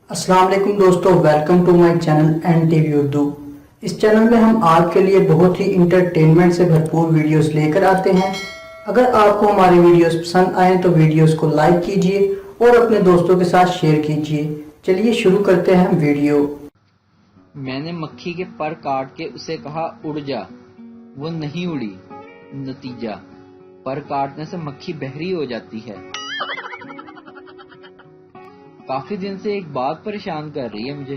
अस्सलाम वालेकुम दोस्तों, welcome to my channel N T V Urdu. इस चैनल में हम आपके लिए बहुत ही इंटरटेनमेंट से भरपूर वीडियोस लेकर आते हैं। अगर आपको हमारे वीडियोस पसंद आए तो वीडियोस को लाइक कीजिए और अपने दोस्तों के साथ शेयर कीजिए। चलिए शुरू करते हैं वीडियो। मैंने मक्खी के पर काट के उसे कहा उड़ जा, वो नहीं उड़ी। नतीजा, पर काटने से मक्खी बहरी हो जाती है। काफी दिन से एक बात परेशान कर रही है मुझे,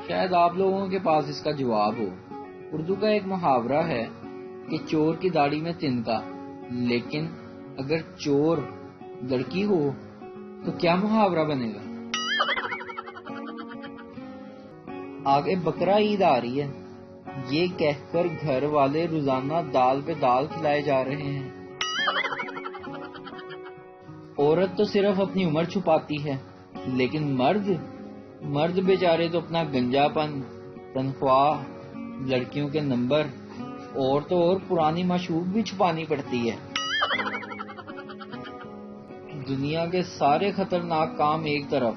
शायद आप लोगों के पास इसका जवाब हो। उर्दू का एक मुहावरा है कि चोर की दाढ़ी में तिनका, लेकिन अगर चोर लड़की हो तो क्या मुहावरा बनेगा। आगे बकरा ईद आ रही है, ये कहकर घर वाले रोजाना दाल पे दाल खिलाए जा रहे हैं। औरत तो सिर्फ अपनी उम्र छुपाती है, लेकिन मर्द बेचारे तो अपना गंजापन, तनख्वाह, लड़कियों के नंबर और तो और पुरानी माशूक भी छुपानी पड़ती है। दुनिया के सारे खतरनाक काम एक तरफ,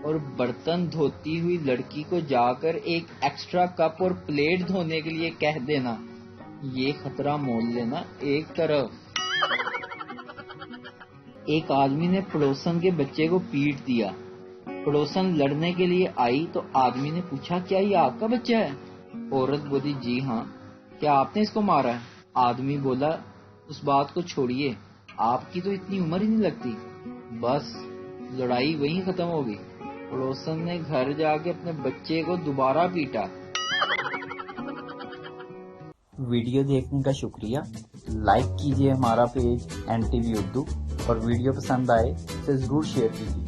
और बर्तन धोती हुई लड़की को जाकर एक एक्स्ट्रा कप और प्लेट धोने के लिए कह देना, ये खतरा मोल लेना एक तरफ। एक आदमी ने पड़ोसन के बच्चे को पीट दिया। पड़ोसन लड़ने के लिए आई तो आदमी ने पूछा, क्या ये आपका बच्चा है? औरत बोली, जी हाँ। क्या आपने इसको मारा है? आदमी बोला, उस बात को छोड़िए, आपकी तो इतनी उम्र ही नहीं लगती। बस लड़ाई वहीं खत्म हो गई। पड़ोसन ने घर जाके अपने बच्चे को दोबारा पीटा। वीडियो देखने का शुक्रिया। लाइक कीजिए हमारा पेज NTV उर्दू और वीडियो पसंद आए तो जरूर शेयर कीजिए।